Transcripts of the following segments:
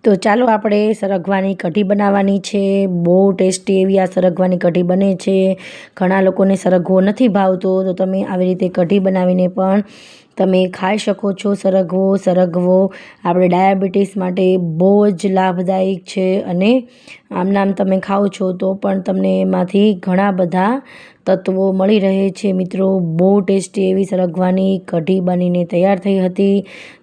તો ચાલો આપણે સરગવાની કઢી બનાવવાની છે। બહુ ટેસ્ટી એવી આ સરગવાની કઢી બને છે। ઘણા લોકોને સરગવો નથી ભાવતો, તો તમે આવી રીતે કઢી બનાવીને પણ તમે ખાઈ શકો છો। સરગવો આપણે ડાયાબિટીસ માટે બહુ જ લાભદાયક છે અને આમ તમે ખાઓ છો તો પણ તમને એમાંથી ઘણા બધા તત્વો મળી રહે છે। મિત્રો, બહુ ટેસ્ટી એવી સરગવાની કઢી બનીને તૈયાર થઈ હતી।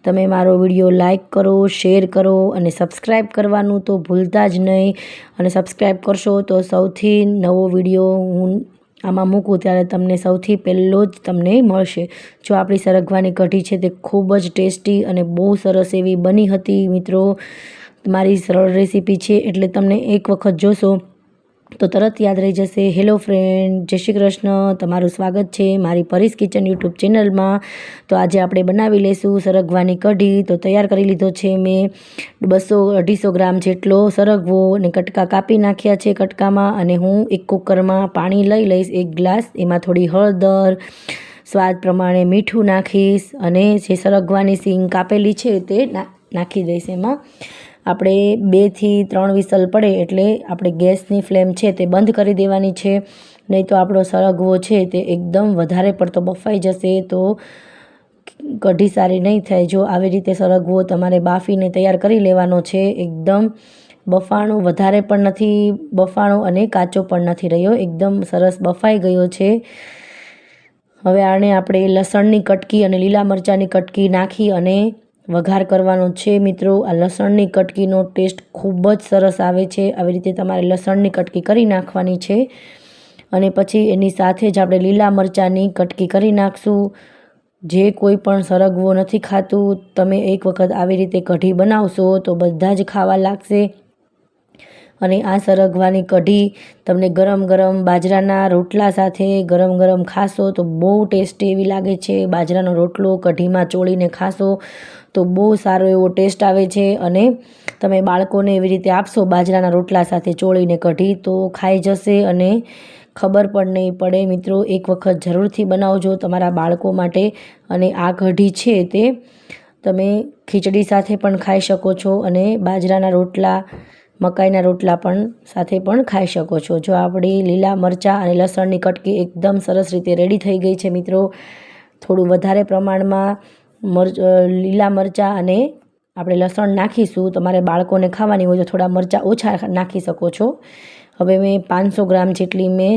તમે મારો વિડીયો લાઈક કરો, શેર કરો અને સબસ્ક્રાઈબ કરવાનું તો ભૂલતા જ નહીં। અને સબસ્ક્રાઈબ કરશો તો સૌથી નવો વિડીયો હું આમાં મૂકું ત્યારે તમને સૌથી પહેલો જ તમને મળશે। જો આપણી સરગવાની કઢી છે તે ખૂબ જ ટેસ્ટી અને બહુ સરસ એવી બની હતી। મિત્રો, મારી સરળ રેસીપી છે એટલે તમને એક વખત જોશો તો તરત યાદ રહી જશે। હેલો ફ્રેન્ડ, જય શ્રી કૃષ્ણ, તમારું સ્વાગત છે મારી પરીસ કિચન યુટ્યુબ ચેનલમાં। તો આજે આપણે બનાવી લઈશું સરગવાની કઢી। તો તૈયાર કરી લીધો છે મેં 200-250 ગ્રામ જેટલો સરગવો અને કટકા કાપી નાખ્યા છે કટકામાં। અને હું એક કુકરમાં પાણી લઈ લઈશ 1 ગ્લાસ, એમાં થોડી હળદર, સ્વાદ પ્રમાણે મીઠું નાખીશ અને જે સરગવાની સીંગ કાપેલી છે તે નાખી દઈશ એમાં। આપણે 2 થી 3 વિસલ પડે એટલે આપણે ગેસની ફ્લેમ છે તે બંધ કરી દેવાની છે, નહીં તો આપણો સરગવો છે તે એકદમ વધારે પડતો બફાઈ જશે તો કઢી સારી નહીં થાય। જો આવી રીતે સરગવો તમારે બાફીને તૈયાર કરી લેવાનો છે। એકદમ બફાણો વધારે પણ નથી બફાણો અને કાચો પણ નથી રહ્યો, એકદમ સરસ બફાઈ ગયો છે। હવે આને આપણે લસણની કટકી અને લીલા મરચાંની કટકી નાખી અને વઘાર કરવાનો છે। મિત્રો, આ લસણની કટકીનો ટેસ્ટ ખૂબ જ સરસ આવે છે। આવી રીતે તમારે લસણની કટકી કરી નાખવાની છે અને પછી એની સાથે જ આપણે લીલા મરચાંની કટકી કરી નાખશું। જે કોઈ પણ સરગવો નથી ખાતું, તમે એક વખત આવી રીતે કઢી બનાવશો તો બધા જ ખાવા લાગશે। અને આ સરગવાની કઢી તમને ગરમ ગરમ બાજરાના રોટલા સાથે ગરમ ખાશો તો બહુ ટેસ્ટી એવી લાગે છે। બાજરાનો રોટલો કઢીમાં ચોળીને ખાશો તો બહુ સારો એવો ટેસ્ટ આવે છે અને તમે બાળકોને એવી રીતે આપશો બાજરાના રોટલા સાથે ચોળીને કઢી તો ખાઈ જશે અને ખબર પણ નહીં પડે। મિત્રો, એક વખત જરૂરથી બનાવજો તમારા બાળકો માટે। અને આ કઢી છે તે તમે ખીચડી સાથે પણ ખાઈ શકો છો અને બાજરાના રોટલા, મકાઈના રોટલા પણ સાથે પણ ખાઈ શકો છો। જો આપણી લીલા મરચાં અને લસણની કટકી એકદમ સરસ રીતે રેડી થઈ ગઈ છે। મિત્રો, થોડું વધારે પ્રમાણમાં લીલા મરચાં અને આપણે લસણ નાખીશું। તમારે બાળકોને ખાવાની હોય તો થોડા મરચાં ઓછા નાખી શકો છો। હવે મેં 500 ગ્રામ જેટલી મેં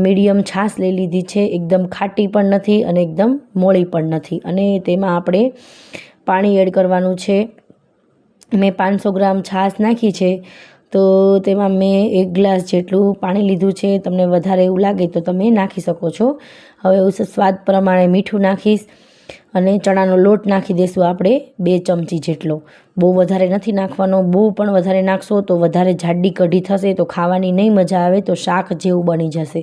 મીડિયમ છાશ લઈ લીધી છે। એકદમ ખાટી પણ નથી અને એકદમ મોળી પણ નથી અને તેમાં આપણે પાણી એડ કરવાનું છે। મેં 500 ગ્રામ છાશ નાખી છે તો તેમાં મેં 1 ગ્લાસ જેટલું પાણી લીધું છે। તમને વધારે એવું લાગે તો તમે નાખી શકો છો। હવે સ્વાદ પ્રમાણે મીઠું નાખીશ અને ચણાનો લોટ નાખી દઈશું આપણે 2 ચમચી જેટલો। બહુ વધારે નથી નાખવાનો, બહુ પણ વધારે નાખશો તો વધારે જાડી કઢી થશે તો ખાવાની નહીં મજા આવે, તો શાક જેવું બની જશે।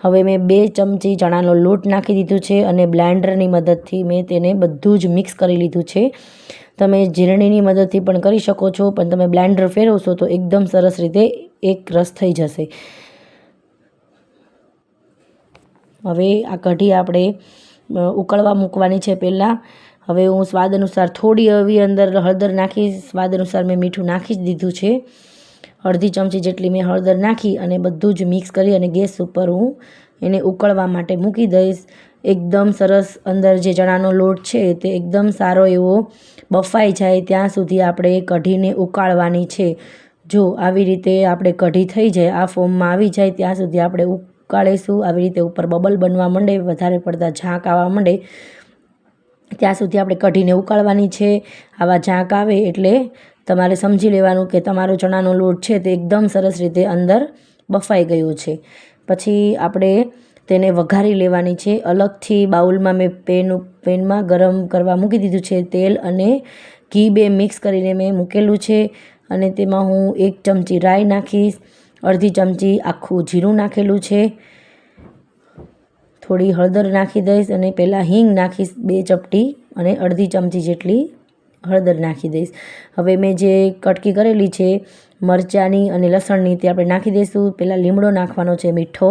હવે મેં 2 ચમચી ચણાનો લોટ નાખી દીધું છે અને બ્લેન્ડરની મદદથી મેં તેને બધું જ મિક્સ કરી લીધું છે। તમે ઝીરણીની મદદથી પણ કરી શકો છો, પણ તમે બ્લેન્ડર ફેરવશો તો એકદમ સરસ રીતે એક રસ થઈ જશે। હવે આ કઢી આપણે ઉકળવા મૂકવાની છે પહેલાં। હવે હું સ્વાદ અનુસાર થોડી એવી અંદર હળદર નાખીશ। સ્વાદ અનુસાર મેં મીઠું નાખી જ દીધું છે। અડધી ચમચી જેટલી મેં હળદર નાખી અને બધું જ મિક્સ કરી અને ગેસ ઉપર હું એને ઉકળવા માટે મૂકી દઈશ। એકદમ સરસ અંદર જે ચણાનો લોટ છે તે એકદમ સારો એવો બફાઈ જાય ત્યાં સુધી આપણે કઢીને ઉકાળવાની છે। જો આવી રીતે આપણે કઢી થઈ જાય, આ ફોર્મમાં આવી જાય ત્યાં સુધી આપણે ઉકાળીશું। આવી રીતે ઉપર બબલ બનવા માંડે, વધારે પડતા ઝાંક આવવા માંડે ત્યાં સુધી આપણે કઢીને ઉકાળવાની છે। આવા ઝાંક આવે એટલે તમારે સમજી લેવાનું કે તમારો ચણાનો લોટ છે તે એકદમ સરસ રીતે અંદર બફાઈ ગયો છે। પછી આપણે તેને વઘારી લેવાની છે। અલગથી બાઉલમાં મેં પેનમાં ગરમ કરવા મૂકી દીધું છે તેલ અને ઘી 2 મિક્સ કરીને મેં મૂકેલું છે અને તેમાં હું 1 ચમચી રાઈ નાખીશ, અડધી ચમચી આખું જીરું નાખેલું છે, થોડી હળદર નાખી દઈશ અને પહેલાં હિંગ નાખીશ 2 ચપટી અને અડધી ચમચી જેટલી હળદર નાખી દઈશ। હવે મેં જે કટકી કરેલી છે મરચાંની અને લસણની તે આપણે નાખી દઈશું। પહેલાં લીમડો નાખવાનો છે મીઠો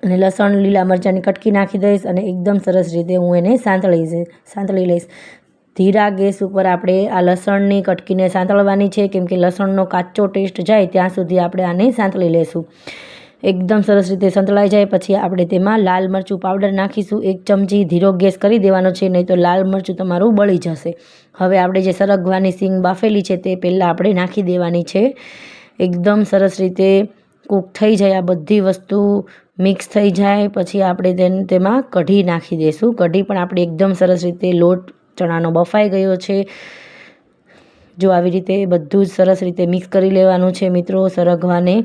અને લસણ, લીલા મરચાંની કટકી નાખી દઈશ અને એકદમ સરસ રીતે હું એને સાંતળી લઈશ। ધીરા ગેસ ઉપર આપણે આ લસણની કટકીને સાંતળવાની છે, કેમ કે લસણનો કાચો ટેસ્ટ જાય ત્યાં સુધી આપણે આને સાંતળી લેશું. એકદમ સરસ રીતે સંતળાઈ જાય પછી આપણે તેમાં લાલ મરચું પાવડર નાખીશું. 1 ચમચી ધીરો ગેસ કરી દેવાનો છે, નહીં તો લાલ મરચું તમારું બળી જશે. હવે આપણે જે સરગવાની સિંગ બાફેલી છે તે પહેલાં આપણે નાખી દેવાની છે. એકદમ સરસ રીતે કૂક થઈ જાય, આ બધી વસ્તુ મિક્સ થઈ જાય પછી આપણે તેમાં કઢી નાખી દઈશું. કઢી પણ આપણે એકદમ સરસ રીતે લોટ ચણાનો બફાઈ ગયો છે. જો આવી રીતે બધું જ સરસ રીતે મિક્સ કરી લેવાનું છે મિત્રો. સરગવાને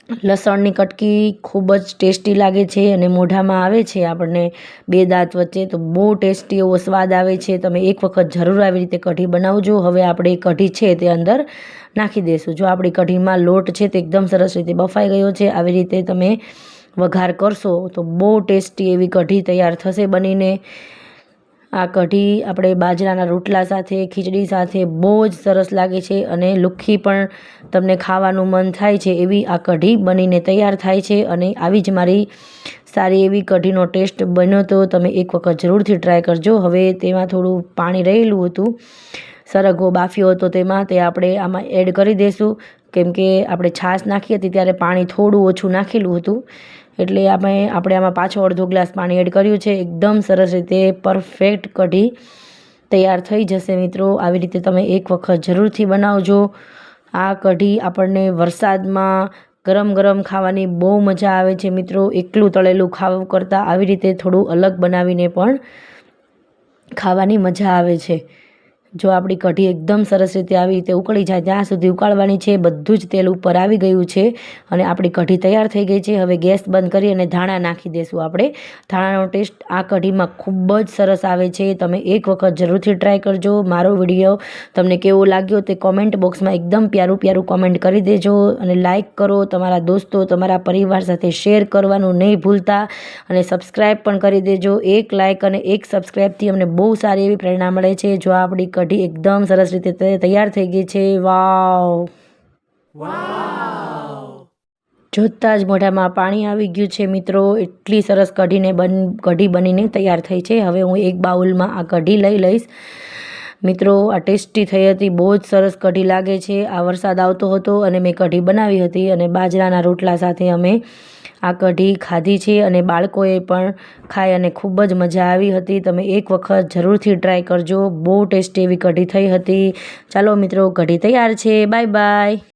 લસણની કટકી ખૂબ જ ટેસ્ટી લાગે છે અને મોઢામાં આવે છે આપણને 2 દાંત વચ્ચે, તો બહુ ટેસ્ટી એવો સ્વાદ આવે છે. તમે એક વખત જરૂર આવી રીતે કઢી બનાવજો. હવે આપણે કઢી છે તે અંદર નાખી દઈશું. જો આપણી કઢીમાં લોટ છે તે એકદમ સરસ રીતે બફાઈ ગયો છે. આવી રીતે તમે વઘાર કરશો તો બહુ ટેસ્ટી એવી કઢી તૈયાર થશે બનીને. આ કઢી આપણે બાજરાના રોટલા સાથે, ખીચડી સાથે બહુ જ સરસ લાગે છે અને લુખ્ખી પણ તમને ખાવાનું મન થાય છે એવી આ કઢી બનીને તૈયાર થાય છે. અને આવી જ મારી સારી એવી કઢીનો ટેસ્ટ બન્યો તો તમે એક વખત જરૂરથી ટ્રાય કરજો. હવે તેમાં થોડું પાણી રહેલું હતું, સરગવો બાફ્યો હતો તેમાં, તે આપણે આમાં એડ કરી દઈશું. કેમ કે આપણે છાશ નાખી હતી ત્યારે પાણી થોડું ઓછું નાખેલું હતું, એટલે આપણે આમાં પાછો અડધો ગ્લાસ પાણી એડ કર્યું છે. એકદમ સરસ રીતે પરફેક્ટ કઢી તૈયાર થઈ જશે મિત્રો. આવી રીતે તમે એક વખત જરૂરથી બનાવજો. આ કઢી આપણને વરસાદમાં ગરમ ગરમ ખાવાની બહુ મજા આવે છે મિત્રો. એકલું તળેલું ખાવું કરતાં આવી રીતે થોડું અલગ બનાવીને પણ ખાવાની મજા આવે છે. જો આપણી કઢી એકદમ સરસ રીતે આવી રીતે ઉકળી જાય ત્યાં સુધી ઉકાળવાની છે. બધું જ તેલ ઉપર આવી ગયું છે અને આપણી કઢી તૈયાર થઈ ગઈ છે. હવે ગેસ બંધ કરી અને ધાણા નાખી દઈશું આપણે. ધાણાનો ટેસ્ટ આ કઢીમાં ખૂબ જ સરસ આવે છે. તમે એક વખત જરૂરથી ટ્રાય કરજો. મારો વિડીયો તમને કેવો લાગ્યો તે કોમેન્ટ બોક્સમાં એકદમ પ્યારું પ્યારું કોમેન્ટ કરી દેજો અને લાઇક કરો. તમારા દોસ્તો, તમારા પરિવાર સાથે શેર કરવાનું નહીં ભૂલતા અને સબસ્ક્રાઈબ પણ કરી દેજો. એક લાઇક અને એક સબસ્ક્રાઈબથી અમને બહુ સારી એવી પ્રેરણા મળે છે. જો આપણી કઢી એકદમ સરસ રીતે તૈયાર થઈ ગઈ છે. વાવ, જોતાં જ મોઢામાં પાણી આવી ગયું છે મિત્રો. એટલી સરસ કઢી બનીને તૈયાર થઈ છે. હવે હું એક બાઉલમાં આ કઢી લઈ લઈશ મિત્રો. આ ટેસ્ટી થઈ હતી, બહુ જ સરસ કઢી લાગે છે. આ વરસાદ આવતો હતો અને મેં કઢી બનાવી હતી અને બાજરાના રોટલા સાથે અમે આ કઢી ખાધી છે અને બાળકોએ પણ ખાઈ અને ખૂબ જ મજા આવી હતી. તમે એક વખત જરૂરથી ટ્રાય કરજો. બહુ ટેસ્ટી એવી કઢી થઈ હતી. ચાલો મિત્રો, કઢી તૈયાર છે. Bye bye.